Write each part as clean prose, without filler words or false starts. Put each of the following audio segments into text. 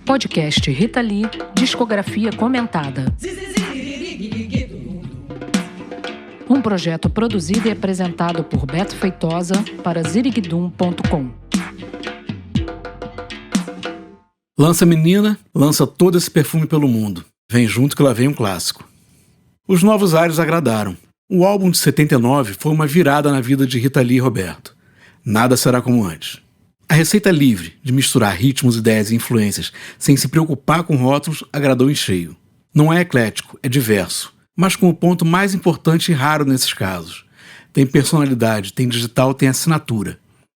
Podcast Rita Lee, discografia comentada. Um projeto produzido e apresentado por Beto Feitosa para ziriguidum.com. Lança menina, lança todo esse perfume pelo mundo. Vem junto que lá vem um clássico. Os novos ares agradaram. O álbum de 79 foi uma virada na vida de Rita Lee e Roberto. Nada será como antes. A receita livre de misturar ritmos, ideias e influências sem se preocupar com rótulos agradou em cheio. Não é eclético, é diverso, mas com o ponto mais importante e raro nesses casos. Tem personalidade, tem digital, tem assinatura.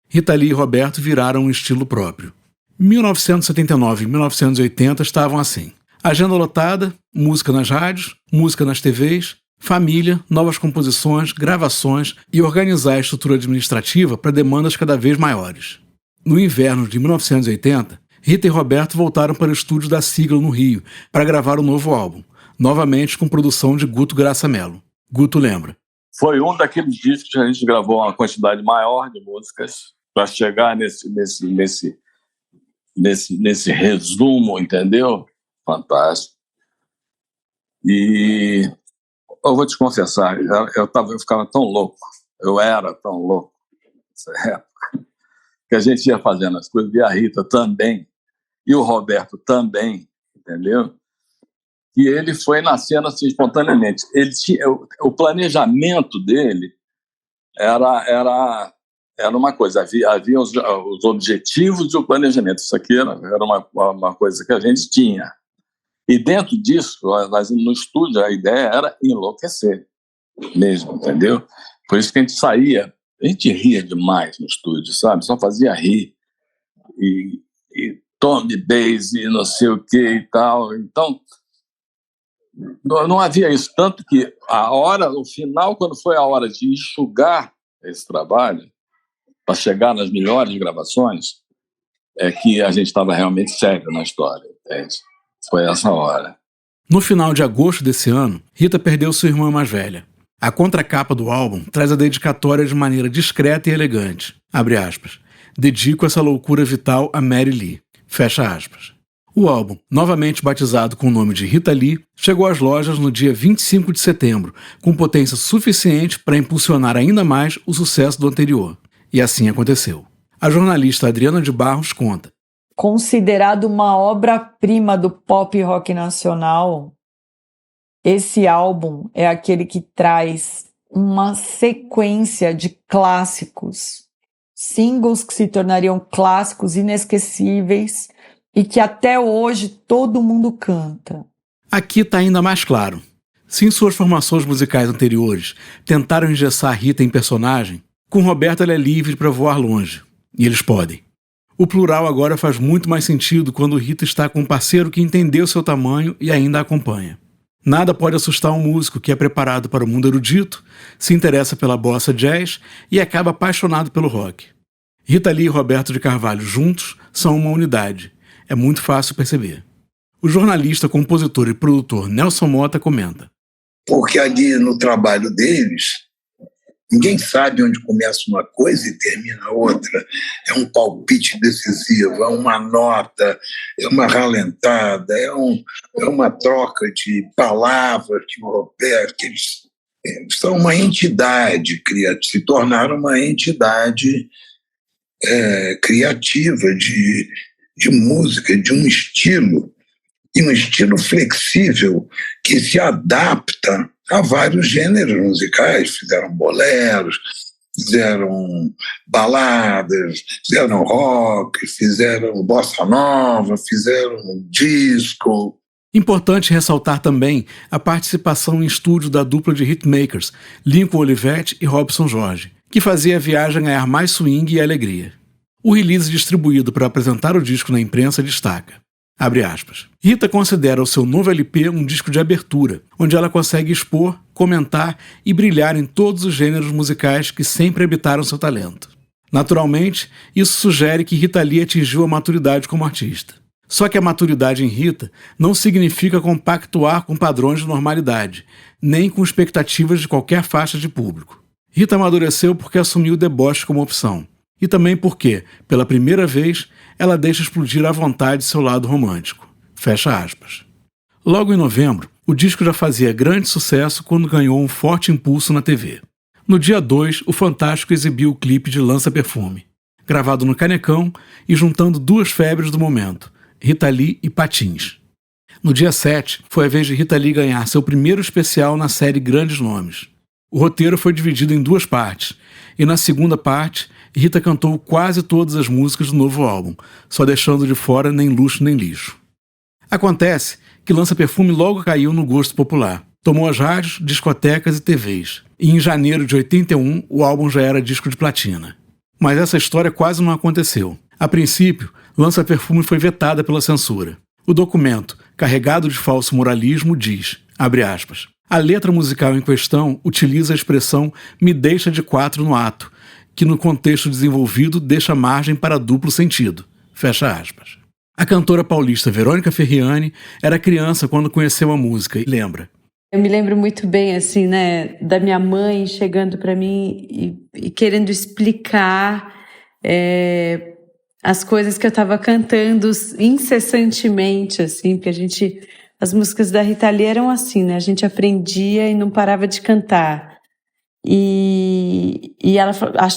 Rita Lee e Roberto viraram um estilo próprio. 1979 e 1980 estavam assim. Agenda lotada, música nas rádios, música nas TVs, família, novas composições, gravações e organizar a estrutura administrativa para demandas cada vez maiores. No inverno de 1980, Rita e Roberto voltaram para o estúdio da Sigla no Rio para gravar um novo álbum, novamente com produção de Guto Graça Mello. Guto lembra. Foi um daqueles discos que a gente gravou uma quantidade maior de músicas para chegar nesse resumo, entendeu? Fantástico. E eu vou te confessar, eu ficava tão louco, eu era tão louco nessa época, que a gente ia fazendo as coisas, e a Rita também, e o Roberto também, entendeu? E ele foi nascendo assim espontaneamente. Ele tinha, o planejamento dele era uma coisa, havia os objetivos e o planejamento. Isso aqui era uma coisa que a gente tinha. E dentro disso, nós no estúdio, a ideia era enlouquecer mesmo, entendeu? Por isso que a gente ria demais no estúdio, sabe? Só fazia rir. E tom de bass e não sei o que e tal. Então, não havia isso. Tanto que o final, quando foi a hora de enxugar esse trabalho, para chegar nas melhores gravações, é que a gente estava realmente sério na história, entende? Foi essa hora. No final de agosto desse ano, Rita perdeu sua irmã mais velha. A contracapa do álbum traz a dedicatória de maneira discreta e elegante. Abre aspas. Dedico essa loucura vital a Mary Lee. Fecha aspas. O álbum, novamente batizado com o nome de Rita Lee, chegou às lojas no dia 25 de setembro, com potência suficiente para impulsionar ainda mais o sucesso do anterior. E assim aconteceu. A jornalista Adriana de Barros conta. Considerado uma obra-prima do pop rock nacional, esse álbum é aquele que traz uma sequência de clássicos, singles que se tornariam clássicos inesquecíveis e que até hoje todo mundo canta. Aqui está ainda mais claro. Se em suas formações musicais anteriores tentaram engessar Rita em personagem, com Roberto ela é livre para voar longe. E eles podem. O plural agora faz muito mais sentido quando Rita está com um parceiro que entendeu seu tamanho e ainda a acompanha. Nada pode assustar um músico que é preparado para o mundo erudito, se interessa pela bossa jazz e acaba apaixonado pelo rock. Rita Lee e Roberto de Carvalho juntos são uma unidade. É muito fácil perceber. O jornalista, compositor e produtor Nelson Mota comenta. Porque ali no trabalho deles, ninguém sabe onde começa uma coisa e termina a outra. É um palpite decisivo, é uma nota, é uma ralentada, é uma troca de palavras que o Roberto, que eles são uma entidade criativa, se tornaram uma entidade criativa de música, de um estilo, e um estilo flexível que se adapta a vários gêneros musicais. Fizeram boleros, fizeram baladas, fizeram rock, fizeram bossa nova, fizeram disco. Importante ressaltar também a participação em estúdio da dupla de hitmakers Lincoln Olivetti e Robson Jorge, que fazia a viagem ganhar mais swing e alegria. O release distribuído para apresentar o disco na imprensa destaca. Abre aspas. Rita considera o seu novo LP um disco de abertura, onde ela consegue expor, comentar e brilhar em todos os gêneros musicais que sempre habitaram seu talento. Naturalmente, isso sugere que Rita Lee atingiu a maturidade como artista. Só que a maturidade em Rita não significa compactuar com padrões de normalidade, nem com expectativas de qualquer faixa de público. Rita amadureceu porque assumiu o deboche como opção. E também porque, pela primeira vez, ela deixa explodir à vontade seu lado romântico. Fecha aspas. Logo em novembro, o disco já fazia grande sucesso quando ganhou um forte impulso na TV. No dia 2, o Fantástico exibiu o clipe de Lança Perfume, gravado no Canecão e juntando duas febres do momento, Rita Lee e Patins. No dia 7, foi a vez de Rita Lee ganhar seu primeiro especial na série Grandes Nomes. O roteiro foi dividido em duas partes, e na segunda parte, Rita cantou quase todas as músicas do novo álbum, só deixando de fora Nem Luxo Nem Lixo. Acontece que Lança Perfume logo caiu no gosto popular. Tomou as rádios, discotecas e TVs. E em janeiro de 81, o álbum já era disco de platina. Mas essa história quase não aconteceu. A princípio, Lança Perfume foi vetada pela censura. O documento, carregado de falso moralismo, diz, abre aspas, a letra musical em questão utiliza a expressão me deixa de 4 no ato, que no contexto desenvolvido deixa margem para duplo sentido. Fecha aspas. A cantora paulista Verônica Ferriani era criança quando conheceu a música e lembra. Eu me lembro muito bem, assim, né, da minha mãe chegando para mim e querendo explicar as coisas que eu estava cantando incessantemente, assim, porque as músicas da Rita Lee eram assim, né, a gente aprendia e não parava de cantar. E ela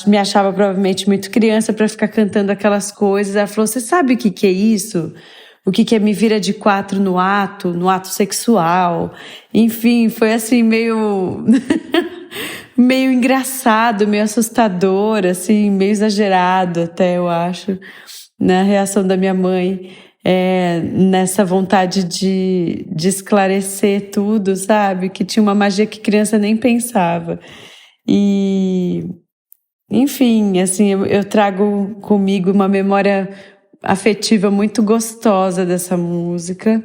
me achava provavelmente muito criança para ficar cantando aquelas coisas. Ela falou, você sabe o que é isso? O que é me vira de 4 no ato sexual. Enfim, foi assim meio meio engraçado, meio assustador, assim, meio exagerado até, eu acho, na reação da minha mãe, nessa vontade de esclarecer tudo, sabe? Que tinha uma magia que criança nem pensava. E, enfim, assim, eu trago comigo uma memória afetiva muito gostosa dessa música,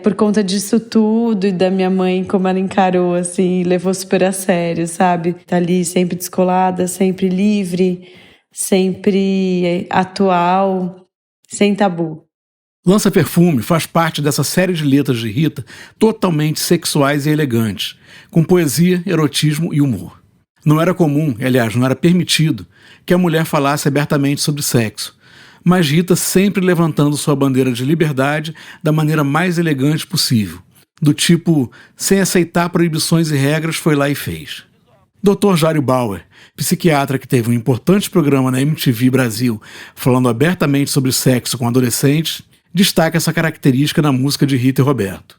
por conta disso tudo e da minha mãe, como ela encarou, assim, levou super a sério, sabe? Tá ali sempre descolada, sempre livre, sempre atual, sem tabu. Lança Perfume faz parte dessa série de letras de Rita totalmente sexuais e elegantes, com poesia, erotismo e humor. Não era comum, aliás, não era permitido, que a mulher falasse abertamente sobre sexo, mas Rita sempre levantando sua bandeira de liberdade da maneira mais elegante possível, do tipo, sem aceitar proibições e regras, foi lá e fez. Dr. Jário Bauer, psiquiatra que teve um importante programa na MTV Brasil falando abertamente sobre sexo com adolescentes, destaca essa característica na música de Rita e Roberto.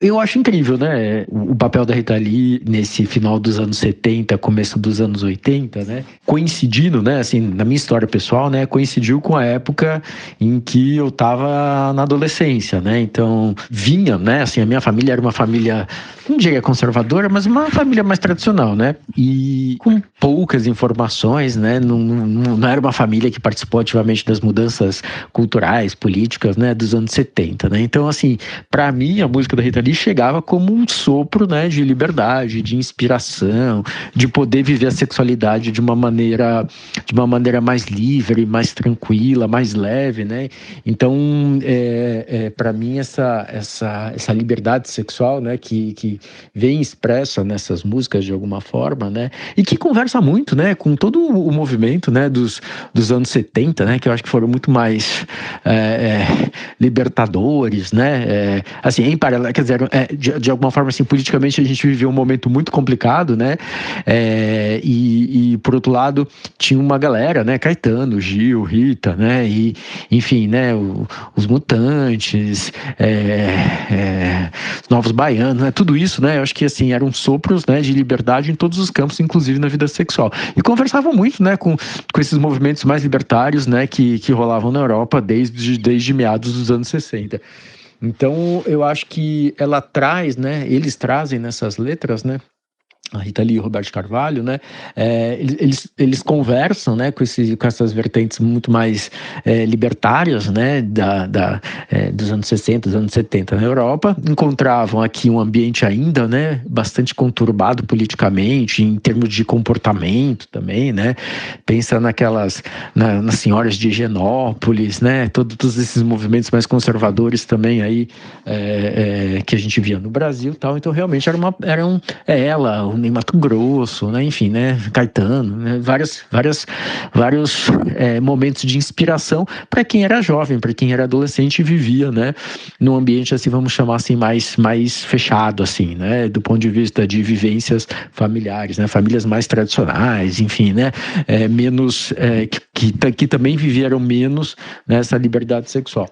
Eu acho incrível, né, o papel da Rita Lee nesse final dos anos 70, começo dos anos 80, né, coincidindo, né, assim, na minha história pessoal, né, coincidiu com a época em que eu tava na adolescência, né, então vinha, né, assim, a minha família era uma família, não diria conservadora, mas uma família mais tradicional, né, e com poucas informações, né, não era uma família que participou ativamente das mudanças culturais, políticas, né, dos anos 70, né, então, assim, pra mim, a música da Rita Lee chegava como um sopro, né, de liberdade, de inspiração, de poder viver a sexualidade de uma maneira mais livre, mais tranquila, mais leve, né? Então, para mim essa liberdade sexual, né, que vem expressa nessas músicas de alguma forma, né, e que conversa muito, né, com todo o movimento, né, dos anos 70, né, que eu acho que foram muito mais libertadores, né, assim, em paralelo, quer dizer, de alguma forma, assim, politicamente a gente viveu um momento muito complicado, né, e por outro lado tinha uma galera, né, Caetano, Gil, Rita, né, e enfim, né, os Mutantes, os Novos Baianos, né, tudo isso, né, eu acho que assim, eram sopros, né, de liberdade em todos os campos, inclusive na vida sexual, e conversavam muito, né, com esses movimentos mais libertários, né, que rolavam na Europa desde meados dos anos 60. Então, eu acho que ela traz, né, eles trazem nessas letras, né, a Rita Lee e o Roberto Carvalho, né, eles conversam, né, com essas vertentes muito mais libertárias, né, dos anos 60, dos anos 70 na Europa, encontravam aqui um ambiente ainda, né, bastante conturbado politicamente, em termos de comportamento também, né, pensa nas senhoras de Higienópolis, né, todos esses movimentos mais conservadores também aí, que a gente via no Brasil e tal, então realmente era ela, em Mato Grosso, né? Enfim, né? Caetano, né? Vários momentos de inspiração para quem era jovem, para quem era adolescente e vivia, né? Num ambiente, assim, vamos chamar assim, mais fechado, assim, né? Do ponto de vista de vivências familiares, né? Famílias mais tradicionais, enfim, né? Menos, que também viveram menos nessa liberdade sexual.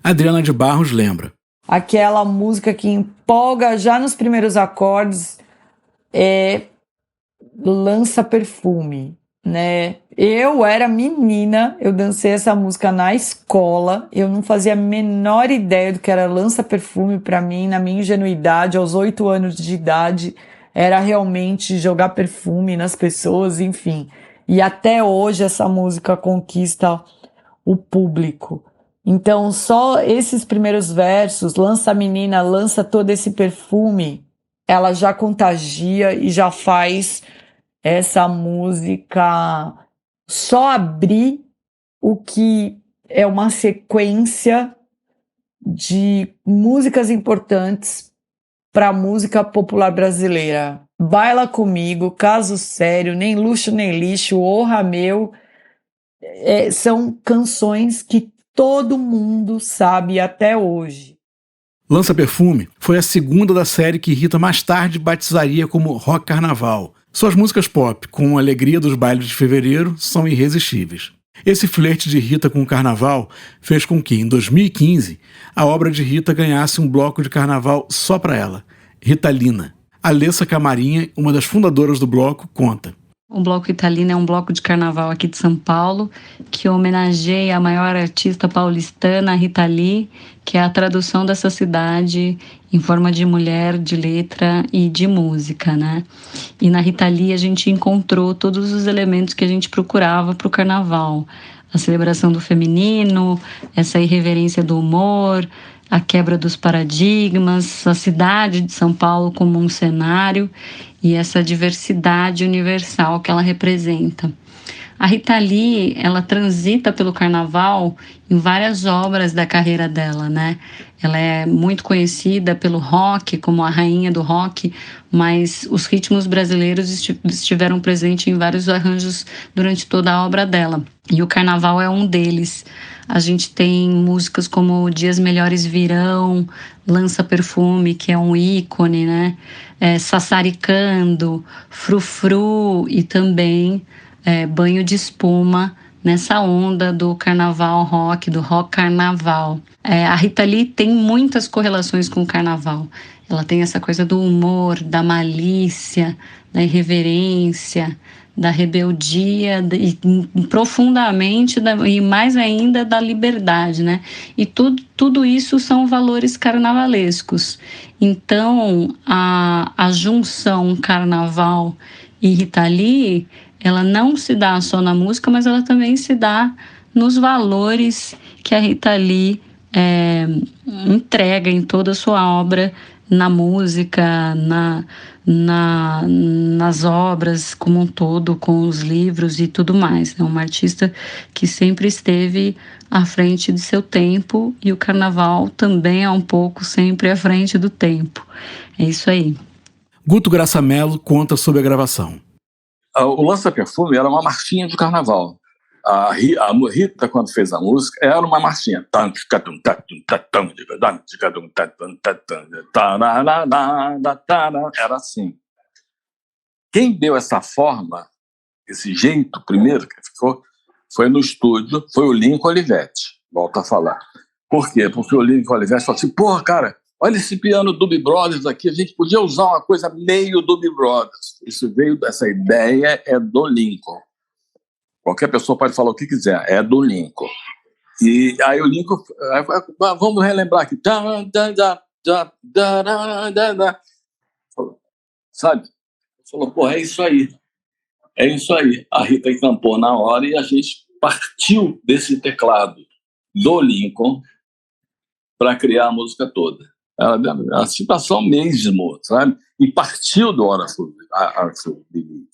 Adriana de Barros lembra. Aquela música que empolga já nos primeiros acordes é Lança Perfume, né? Eu era menina, eu dancei essa música na escola, eu não fazia a menor ideia do que era Lança Perfume para mim, na minha ingenuidade, aos 8 anos de idade, era realmente jogar perfume nas pessoas, enfim. E até hoje essa música conquista o público. Então, só esses primeiros versos, lança menina, lança todo esse perfume, ela já contagia e já faz essa música só abrir o que é uma sequência de músicas importantes para a música popular brasileira. Baila Comigo, Caso Sério, Nem Luxo Nem Lixo, Orra Meu, são canções que todo mundo sabe até hoje. Lança Perfume foi a segunda da série que Rita mais tarde batizaria como Rock Carnaval. Suas músicas pop, com a alegria dos bailes de fevereiro, são irresistíveis. Esse flerte de Rita com o carnaval fez com que, em 2015, a obra de Rita ganhasse um bloco de carnaval só para ela, Ritalina. Alessa Camarinha, uma das fundadoras do bloco, conta. O Bloco Ritalina é um bloco de carnaval aqui de São Paulo que homenageia a maior artista paulistana, Rita Lee, que é a tradução dessa cidade em forma de mulher, de letra e de música, né? E na Rita Lee a gente encontrou todos os elementos que a gente procurava para o carnaval. A celebração do feminino, essa irreverência do humor, a quebra dos paradigmas, a cidade de São Paulo como um cenário e essa diversidade universal que ela representa. A Rita Lee, ela transita pelo carnaval em várias obras da carreira dela, né? Ela é muito conhecida pelo rock, como a rainha do rock, mas os ritmos brasileiros estiveram presentes em vários arranjos durante toda a obra dela. E o carnaval é um deles. A gente tem músicas como Dias Melhores Virão, Lança Perfume, que é um ícone, né? Sassaricando, Frufru e também Banho de Espuma, nessa onda do carnaval rock, do rock carnaval. A Rita Lee tem muitas correlações com o carnaval. Ela tem essa coisa do humor, da malícia, da irreverência, da rebeldia e profundamente e mais ainda da liberdade, né? E tudo isso são valores carnavalescos. Então, a junção carnaval e Rita Lee, ela não se dá só na música, mas ela também se dá nos valores que a Rita Lee entrega em toda a sua obra, na música, nas obras como um todo, com os livros e tudo mais. É uma artista que sempre esteve à frente de seu tempo e o carnaval também é um pouco sempre à frente do tempo. É isso aí. Guto Graça Mello conta sobre a gravação. O Lança Perfume era uma marchinha de carnaval. A Rita, quando fez a música, era uma marchinha. Era assim. Quem deu essa forma, esse jeito primeiro que ficou, foi no estúdio, foi o Lincoln Olivetti, volto a falar. Por quê? Porque o Lincoln Olivetti falou assim, porra, cara, olha esse piano Doobie Brothers aqui, a gente podia usar uma coisa meio Doobie Brothers. Essa ideia é do Lincoln. Qualquer pessoa pode falar o que quiser, é do Lincoln. E aí o Lincoln, vamos relembrar aqui. Sabe? Falou, porra, é isso aí. É isso aí. A Rita encampou na hora e a gente partiu desse teclado do Lincoln para criar a música toda. A situação mesmo, sabe? E partiu do Hora for Believe,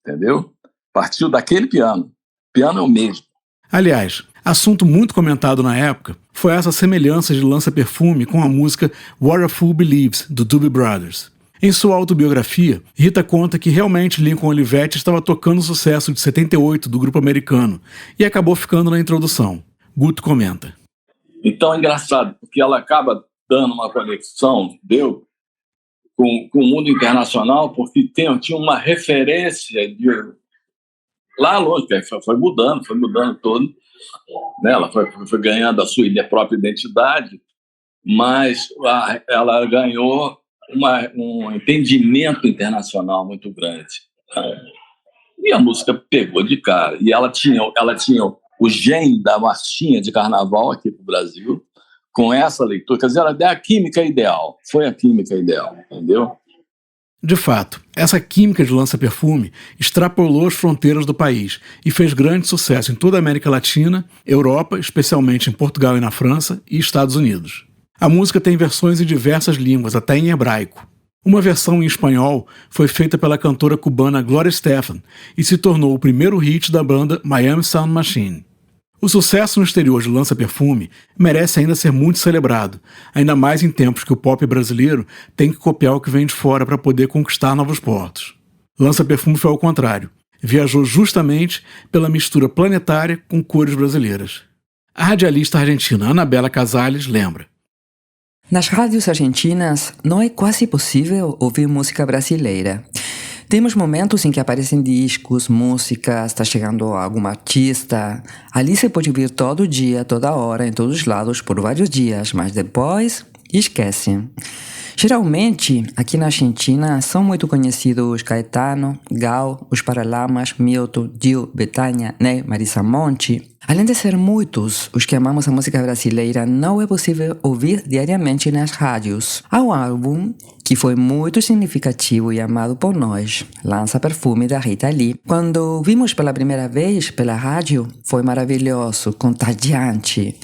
entendeu? Partiu daquele piano. O piano é o mesmo. Aliás, assunto muito comentado na época foi essa semelhança de Lança Perfume com a música What a Fool Believes, do Doobie Brothers. Em sua autobiografia, Rita conta que realmente Lincoln Olivetti estava tocando o sucesso de 78 do grupo americano e acabou ficando na introdução. Guto comenta. Então é engraçado, porque ela acaba dando uma conexão, com o mundo internacional, porque tinha uma referência lá longe, foi mudando todo, né? Ela foi ganhando a sua própria identidade, mas ela ganhou um entendimento internacional muito grande. E a música pegou de cara. E ela tinha o gene da marchinha de carnaval aqui para o Brasil, com essa leitura. Quer dizer, ela deu a química ideal. Foi a química ideal, entendeu? De fato, essa química de lança-perfume extrapolou as fronteiras do país e fez grande sucesso em toda a América Latina, Europa, especialmente em Portugal e na França, e Estados Unidos. A música tem versões em diversas línguas, até em hebraico. Uma versão em espanhol foi feita pela cantora cubana Gloria Estefan e se tornou o primeiro hit da banda Miami Sound Machine. O sucesso no exterior de Lança-Perfume merece ainda ser muito celebrado, ainda mais em tempos que o pop brasileiro tem que copiar o que vem de fora para poder conquistar novos portos. Lança-Perfume foi ao contrário. Viajou justamente pela mistura planetária com cores brasileiras. A radialista argentina Anabela Casales lembra. Nas rádios argentinas não é quase possível ouvir música brasileira. Temos momentos em que aparecem discos, músicas, está chegando algum artista. Ali você pode ouvir todo dia, toda hora, em todos os lados, por vários dias, mas depois esquece. Geralmente, aqui na Argentina, são muito conhecidos Caetano, Gal, Os Paralamas, Milton, Gil, Betânia, Ney, Marisa Monte. Além de ser muitos os que amamos a música brasileira, não é possível ouvir diariamente nas rádios. Há um álbum que foi muito significativo e amado por nós, Lança-Perfume, da Rita Lee. Quando vimos pela primeira vez pela rádio, foi maravilhoso, contagiante.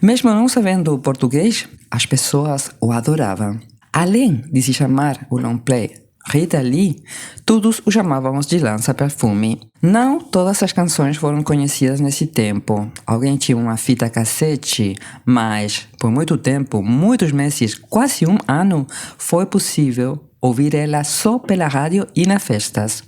Mesmo não sabendo português, as pessoas o adoravam. Além de se chamar o long play Rita Lee, todos o chamávamos de Lança-Perfume. Não todas as canções foram conhecidas nesse tempo. Alguém tinha uma fita cassete, mas por muito tempo, muitos meses, quase um ano, foi possível ouvir ela só pela rádio e nas festas.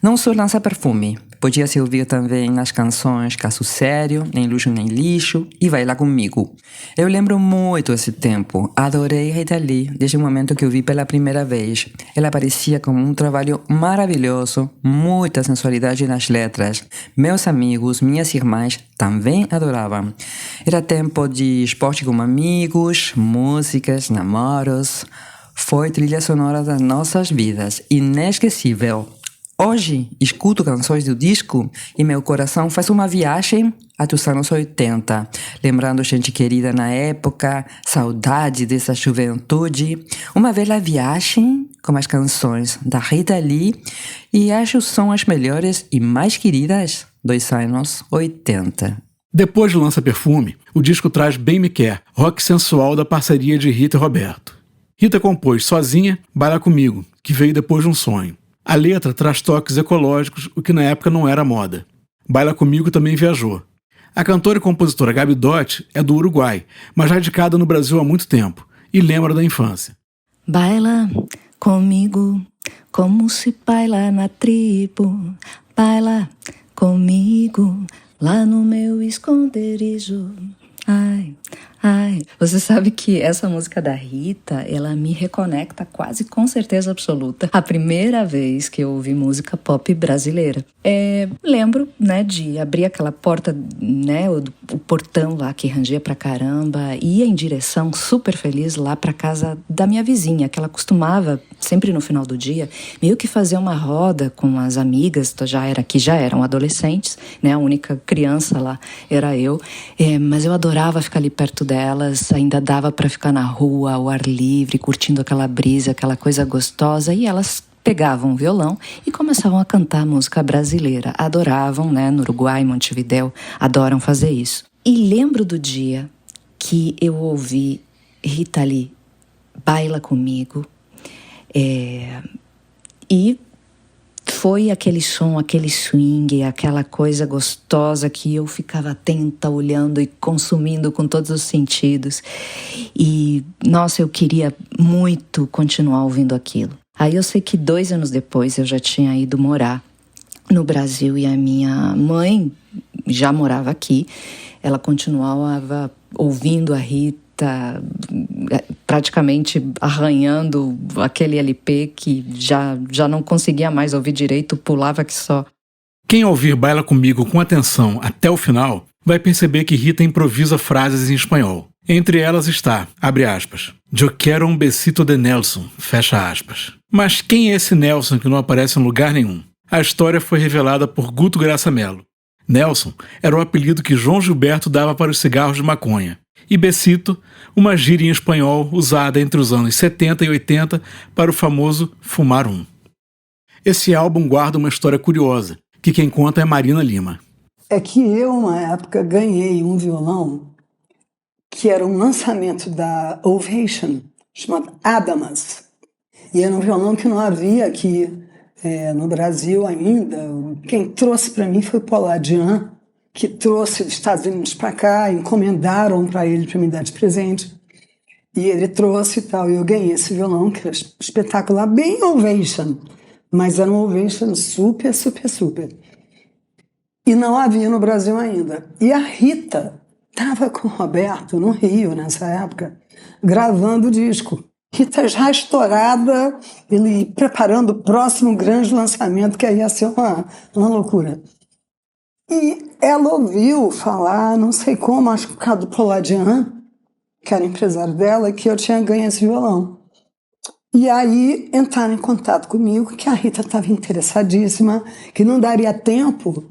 Não só Lança-Perfume, podia-se ouvir também nas canções Caso Sério, Nem Luxo Nem Lixo e Vai Lá Comigo. Eu lembro muito esse tempo, adorei Rita Lee desde o momento que eu vi pela primeira vez. Ela parecia como um trabalho maravilhoso, muita sensualidade nas letras. Meus amigos, minhas irmãs também adoravam. Era tempo de esporte com amigos, músicas, namoros. Foi trilha sonora das nossas vidas, inesquecível. Hoje, escuto canções do disco e meu coração faz uma viagem até os anos 80, lembrando gente querida na época, saudade dessa juventude. Uma bela viagem com as canções da Rita Lee e acho que são as melhores e mais queridas dos anos 80. Depois de Lança-Perfume, o disco traz Bem Me Quer, rock sensual da parceria de Rita e Roberto. Rita compôs sozinha Baila Comigo, que veio depois de Um Sonho. A letra traz toques ecológicos, o que na época não era moda. Baila Comigo também viajou. A cantora e compositora Gabi Dotti é do Uruguai, mas radicada no Brasil há muito tempo, e lembra da infância. Baila comigo, como se baila na tribo. Baila comigo, lá no meu esconderijo. Ai, ai. Você sabe que essa música da Rita, ela me reconecta quase com certeza absoluta a primeira vez que eu ouvi música pop brasileira. Lembro, né, de abrir aquela porta, né, o portão lá que rangia pra caramba, ia em direção super feliz lá pra casa da minha vizinha, que ela costumava, sempre no final do dia, meio que fazer uma roda com as amigas, que já eram adolescentes, né, a única criança lá era eu, mas eu adorava ficar ali perto delas, ainda dava pra ficar na rua, ao ar livre, curtindo aquela brisa, aquela coisa gostosa, e elas pegavam o violão e começavam a cantar música brasileira. Adoravam, né? No Uruguai, Montevidéu, adoram fazer isso. E lembro do dia que eu ouvi Rita Lee, Baila Comigo, e foi aquele som, aquele swing, aquela coisa gostosa que eu ficava atenta, olhando e consumindo com todos os sentidos. E, nossa, eu queria muito continuar ouvindo aquilo. Aí eu sei que 2 anos depois eu já tinha ido morar no Brasil e a minha mãe já morava aqui. Ela continuava ouvindo a Rita, praticamente arranhando aquele LP que já não conseguia mais ouvir direito, pulava que só. Quem ouvir Baila Comigo com atenção até o final vai perceber que Rita improvisa frases em espanhol. Entre elas está, abre aspas, "Eu quero um besito de Nelson", fecha aspas. Mas quem é esse Nelson que não aparece em lugar nenhum? A história foi revelada por Guto Graça Mello. Nelson era o apelido que João Gilberto dava para os cigarros de maconha. E besito, uma gíria em espanhol usada entre os anos 70 e 80 para o famoso fumar um. Esse álbum guarda uma história curiosa, que quem conta é Marina Lima. É que eu, uma época, ganhei um violão que era um lançamento da Ovation, chamado Adamas. E era um violão que não havia aqui no Brasil ainda. Quem trouxe para mim foi o Paul Adian, que trouxe dos Estados Unidos para cá, encomendaram para ele para me dar de presente. E ele trouxe e tal, e eu ganhei esse violão, que era espetacular, bem Ovation, mas era um Ovation super, super, super. E não havia no Brasil ainda. E a Rita estava com o Roberto no Rio, nessa época, gravando o disco. Rita já estourada, ele preparando o próximo grande lançamento, que ia ser uma loucura. E ela ouviu falar, não sei como, acho que por causa do Poladian, que era empresário dela, que eu tinha ganho esse violão. E aí entraram em contato comigo, que a Rita estava interessadíssima, que não daria tempo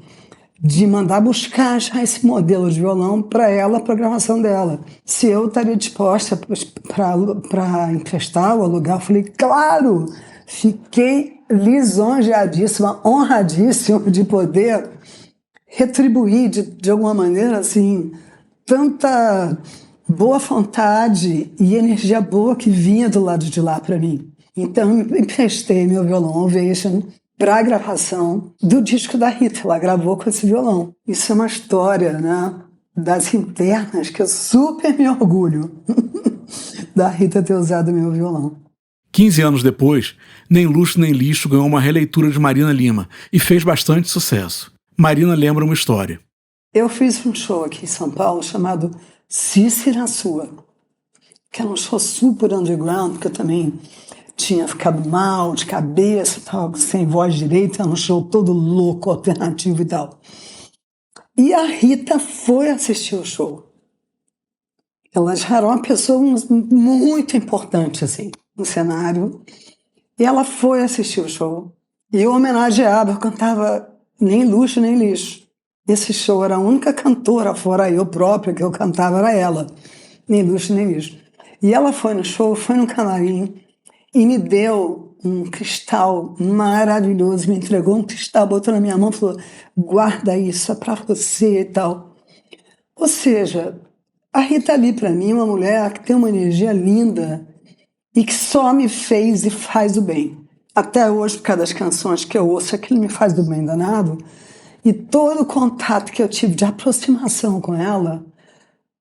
de mandar buscar já esse modelo de violão para ela, para a gravação dela. Se eu estaria disposta para emprestar ou alugar, eu falei, claro! Fiquei lisonjeadíssima, honradíssima de poder retribuir de alguma maneira, assim, tanta boa vontade e energia boa que vinha do lado de lá para mim. Então, emprestei meu violão Ovation para a gravação do disco da Rita. Ela gravou com esse violão. Isso é uma história, né, das internas que eu super me orgulho da Rita ter usado meu violão. 15 anos depois, Nem Luxo Nem Lixo ganhou uma releitura de Marina Lima e fez bastante sucesso. Marina lembra uma história. Eu fiz um show aqui em São Paulo chamado Cícera Sua, que era um show super underground, que eu também tinha ficado mal, de cabeça, tal, sem voz direita, era um show todo louco, alternativo e tal. E a Rita foi assistir o show. Ela já era uma pessoa muito importante, assim, no cenário. E ela foi assistir o show. E eu homenageava, eu cantava Nem Luxo Nem Lixo. Esse show era a única cantora, fora eu própria, que eu cantava, era ela. Nem Luxo Nem Lixo. E ela foi no show, foi no camarim, e me deu um cristal maravilhoso, me entregou um cristal, botou na minha mão e falou, guarda isso, é pra você e tal. Ou seja, a Rita Lee, para mim, é uma mulher que tem uma energia linda e que só me fez e faz o bem. Até hoje, por causa das canções que eu ouço, aquilo me faz do bem danado. E todo o contato que eu tive de aproximação com ela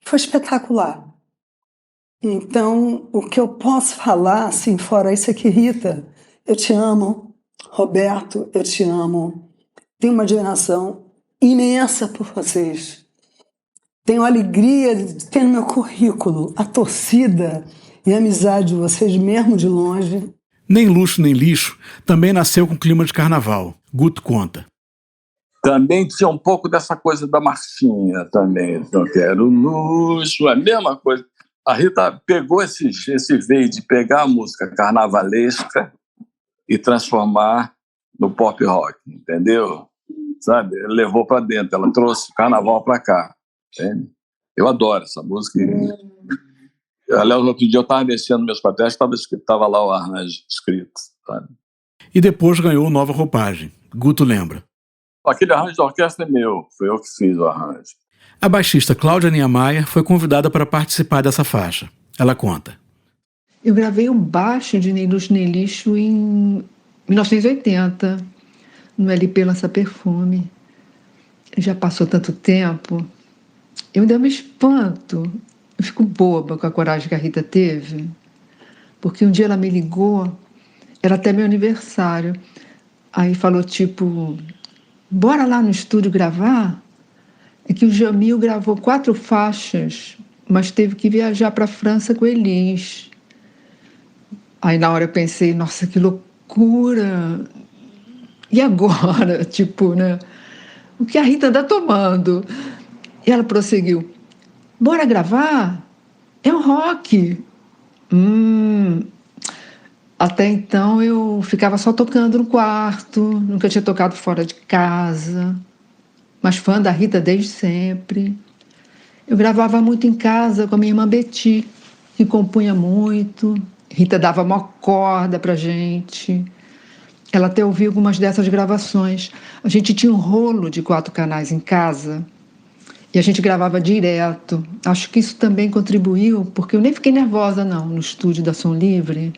foi espetacular. Então, o que eu posso falar, assim, fora isso aqui, Rita, eu te amo, Roberto, eu te amo. Tenho uma admiração imensa por vocês. Tenho a alegria de ter no meu currículo a torcida e a amizade de vocês, mesmo de longe. Nem Luxo Nem Lixo também nasceu com clima de carnaval. Guto conta. Também tinha um pouco dessa coisa da marchinha também. Não quero luxo, a mesma coisa. A Rita pegou esse veio de pegar a música carnavalesca e transformar no pop rock, entendeu? Sabe? Levou para dentro, ela trouxe o carnaval para cá. Entende? Eu adoro essa música. Aliás, outro dia eu estava mexendo meus papéis, estava lá o arranjo escrito. Sabe? E depois ganhou nova roupagem. Guto lembra. Aquele arranjo de orquestra é meu, foi eu que fiz o arranjo. A baixista Cláudia Niemeyer foi convidada para participar dessa faixa. Ela conta. Eu gravei o baixo de Nem Luxo Nem Lixo em 1980, no LP Lança Perfume. Já passou tanto tempo. Eu ainda me espanto. Eu fico boba com a coragem que a Rita teve. Porque um dia ela me ligou era até meu aniversário. Aí falou tipo, bora lá no estúdio gravar? É que o Jamil gravou 4 faixas, mas teve que viajar para a França com Elis. Aí na hora eu pensei, nossa, que loucura! E agora? Tipo, né? O que a Rita anda tomando? E ela prosseguiu, bora gravar? É um rock. Até então eu ficava só tocando no quarto, nunca tinha tocado fora de casa, mas fã da Rita desde sempre. Eu gravava muito em casa com a minha irmã Betty, que compunha muito. Rita dava uma corda pra gente. Ela até ouviu algumas dessas gravações. A gente tinha um rolo de 4 canais em casa e a gente gravava direto. Acho que isso também contribuiu, porque eu nem fiquei nervosa não no estúdio da Som Livre.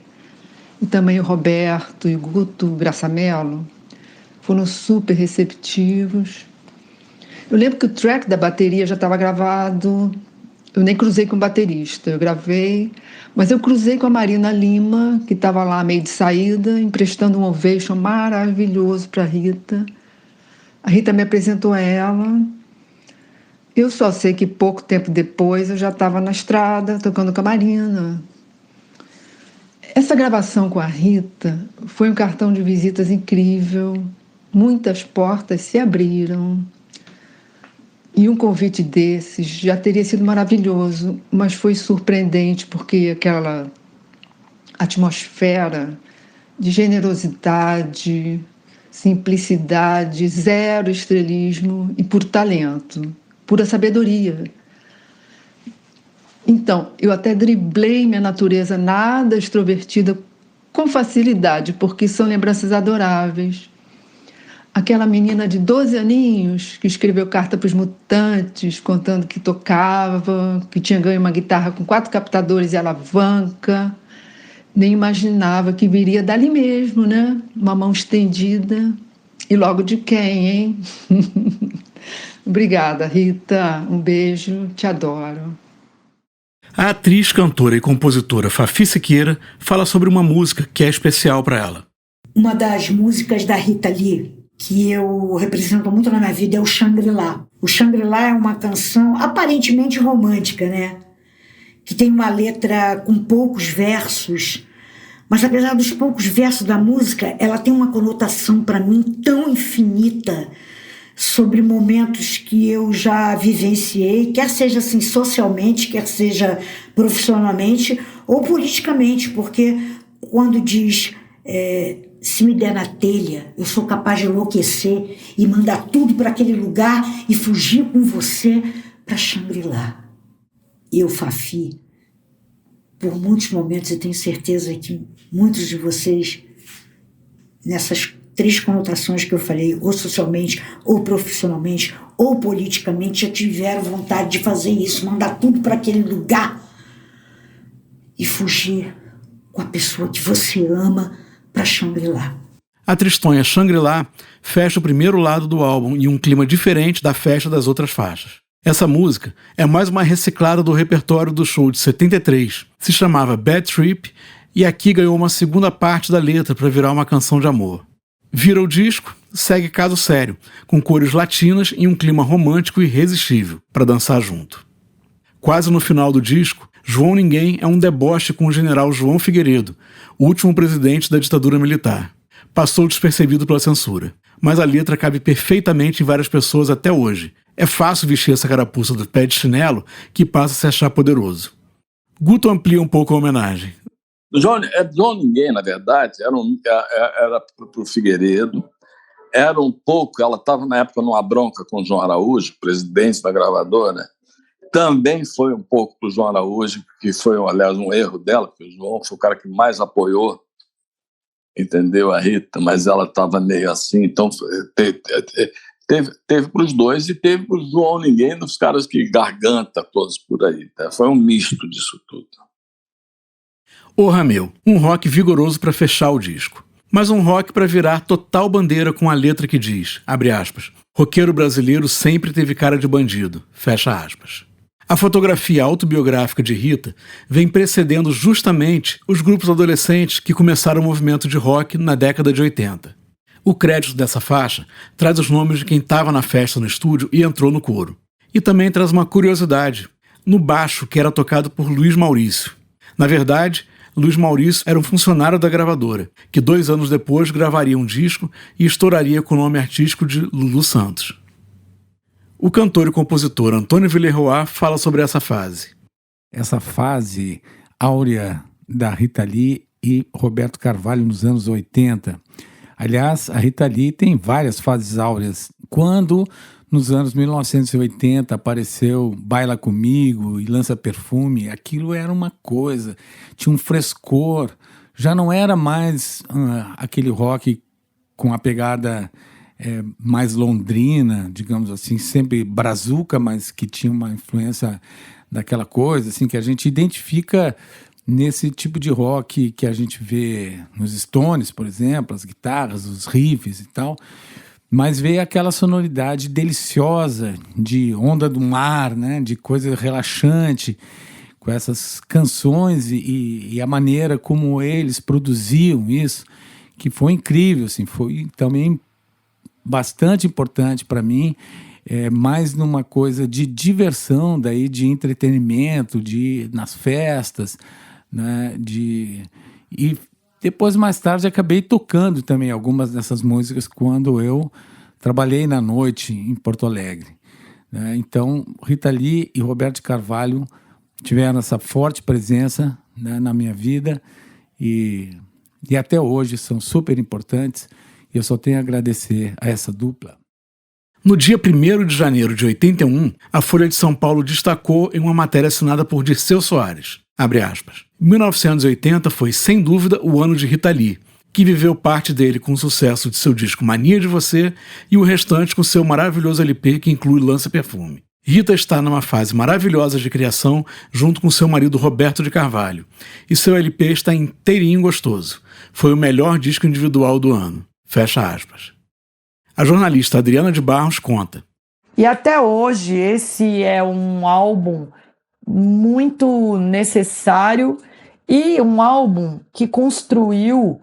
E também o Roberto e o Guto Graçamelo foram super receptivos. Eu lembro que o track da bateria já estava gravado. Eu nem cruzei com o baterista, eu gravei, mas eu cruzei com a Marina Lima, que estava lá meio de saída, emprestando um ovation maravilhoso para a Rita. A Rita me apresentou a ela. Eu só sei que pouco tempo depois eu já estava na estrada, tocando com a Marina. Essa gravação com a Rita foi um cartão de visitas incrível. Muitas portas se abriram. E um convite desses já teria sido maravilhoso, mas foi surpreendente porque aquela atmosfera de generosidade, simplicidade, zero estrelismo e puro talento, pura sabedoria. Então, eu até driblei minha natureza nada extrovertida com facilidade, porque são lembranças adoráveis. Aquela menina de 12 aninhos que escreveu carta para os Mutantes, contando que tocava, que tinha ganho uma guitarra com 4 captadores e alavanca. Nem imaginava que viria dali mesmo, né? Uma mão estendida. E logo de quem, hein? Obrigada, Rita. Um beijo. Te adoro. A atriz, cantora e compositora Fafi Siqueira fala sobre uma música que é especial para ela. Uma das músicas da Rita Lee que eu represento muito na minha vida é o Shangri-La. O Shangri-La é uma canção aparentemente romântica, né? Que tem uma letra com poucos versos, mas apesar dos poucos versos da música, ela tem uma conotação para mim tão infinita sobre momentos que eu já vivenciei, quer seja assim socialmente, quer seja profissionalmente ou politicamente, porque quando diz se me der na telha, eu sou capaz de enlouquecer e mandar tudo para aquele lugar e fugir com você para Shangri-La. Eu, Fafi, por muitos momentos, eu tenho certeza que muitos de vocês, nessas 3 conotações que eu falei, ou socialmente, ou profissionalmente, ou politicamente, já tiveram vontade de fazer isso, mandar tudo para aquele lugar e fugir com a pessoa que você ama para Shangri-La. A tristonha Shangri-La fecha o primeiro lado do álbum em um clima diferente da festa das outras faixas. Essa música é mais uma reciclada do repertório do show de 73, se chamava Bad Trip e aqui ganhou uma segunda parte da letra para virar uma canção de amor. Vira o disco, segue Caso Sério, com cores latinas e um clima romântico irresistível para dançar junto. Quase no final do disco, João Ninguém é um deboche com o general João Figueiredo, o último presidente da ditadura militar. Passou despercebido pela censura, mas a letra cabe perfeitamente em várias pessoas até hoje. É fácil vestir essa carapuça do pé de chinelo que passa a se achar poderoso. Guto amplia um pouco a homenagem. João Ninguém, na verdade, era para o Figueiredo, era um pouco, ela estava na época numa bronca com o João Araújo, presidente da gravadora, também foi um pouco para o João Araújo, que foi, aliás, um erro dela, porque o João foi o cara que mais apoiou, entendeu, a Rita, mas ela estava meio assim, então teve para os dois e teve para o João Ninguém, dos caras que garganta todos por aí, tá? Foi um misto disso tudo. O Rameu, um rock vigoroso para fechar o disco, mas um rock para virar total bandeira com a letra que diz, abre aspas, roqueiro brasileiro sempre teve cara de bandido, fecha aspas. A fotografia autobiográfica de Rita vem precedendo justamente os grupos adolescentes que começaram o movimento de rock na década de 80. O crédito dessa faixa traz os nomes de quem estava na festa no estúdio e entrou no coro. E também traz uma curiosidade, no baixo que era tocado por Luiz Maurício. Na verdade, Luiz Maurício era um funcionário da gravadora, que 2 anos depois gravaria um disco e estouraria com o nome artístico de Lulu Santos. O cantor e compositor Antônio Villeroy fala sobre essa fase. Essa fase áurea da Rita Lee e Roberto Carvalho nos anos 80. Aliás, a Rita Lee tem várias fases áureas. Quando, nos anos 1980, apareceu Baila Comigo e Lança Perfume, aquilo era uma coisa, tinha um frescor. Já não era mais aquele rock com a pegada mais londrina, digamos assim, sempre brazuca, mas que tinha uma influência daquela coisa assim, que a gente identifica nesse tipo de rock que a gente vê nos Stones, por exemplo, as guitarras, os riffs e tal, mas vê aquela sonoridade deliciosa de onda do mar, né, de coisa relaxante, com essas canções e a maneira como eles produziam isso, que foi incrível, assim, foi também bastante importante para mim, mais numa coisa de diversão, daí de entretenimento, nas festas, né, e depois, mais tarde, acabei tocando também algumas dessas músicas quando eu trabalhei na noite em Porto Alegre, né? Então, Rita Lee e Roberto Carvalho tiveram essa forte presença, né, na minha vida e até hoje são super importantes. E eu só tenho a agradecer a essa dupla. No dia 1º de janeiro de 81, a Folha de São Paulo destacou em uma matéria assinada por Dirceu Soares, abre aspas, 1980 foi, sem dúvida, o ano de Rita Lee, que viveu parte dele com o sucesso de seu disco Mania de Você e o restante com seu maravilhoso LP que inclui Lança Perfume. Rita está numa fase maravilhosa de criação junto com seu marido Roberto de Carvalho, e seu LP está inteirinho gostoso. Foi o melhor disco individual do ano. Fecha aspas. A jornalista Adriana de Barros conta. E até hoje esse é um álbum muito necessário e um álbum que construiu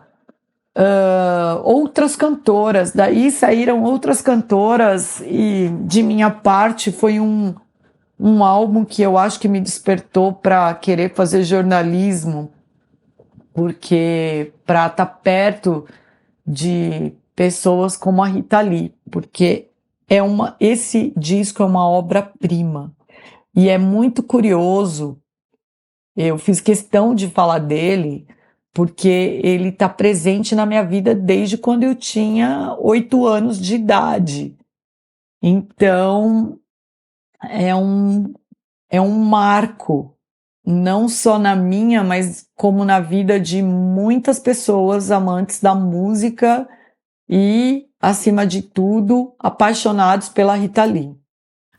outras cantoras. Daí saíram outras cantoras e de minha parte foi um álbum que eu acho que me despertou para querer fazer jornalismo, porque para estar perto de pessoas como a Rita Lee, porque esse disco é uma obra-prima. E é muito curioso, eu fiz questão de falar dele, porque ele está presente na minha vida desde quando eu tinha 8 anos de idade. Então, é um marco, não só na minha, mas como na vida de muitas pessoas amantes da música e, acima de tudo, apaixonados pela Rita Lee.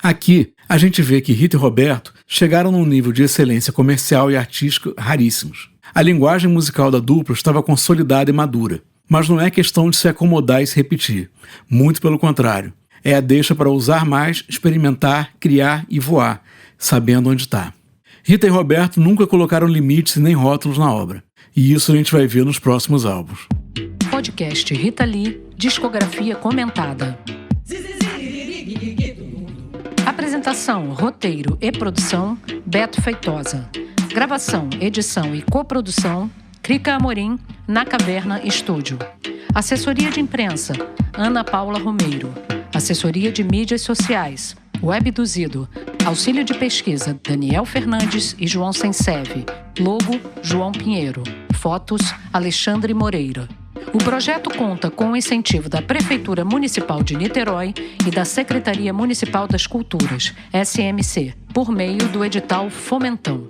Aqui, a gente vê que Rita e Roberto chegaram num nível de excelência comercial e artístico raríssimos. A linguagem musical da dupla estava consolidada e madura, mas não é questão de se acomodar e se repetir. Muito pelo contrário. É a deixa para ousar mais, experimentar, criar e voar, sabendo onde está. Rita e Roberto nunca colocaram limites nem rótulos na obra. E isso a gente vai ver nos próximos álbuns. Podcast Rita Lee, discografia comentada. Apresentação, roteiro e produção, Beto Feitosa. Gravação, edição e coprodução, Crica Amorim, na Caverna Estúdio. Assessoria de imprensa, Ana Paula Romeiro. Assessoria de mídias sociais, Webduzido. Auxílio de pesquisa, Daniel Fernandes e João Senseve. Logo, João Pinheiro. Fotos, Alexandre Moreira. O projeto conta com o incentivo da Prefeitura Municipal de Niterói e da Secretaria Municipal das Culturas, SMC, por meio do edital Fomentão.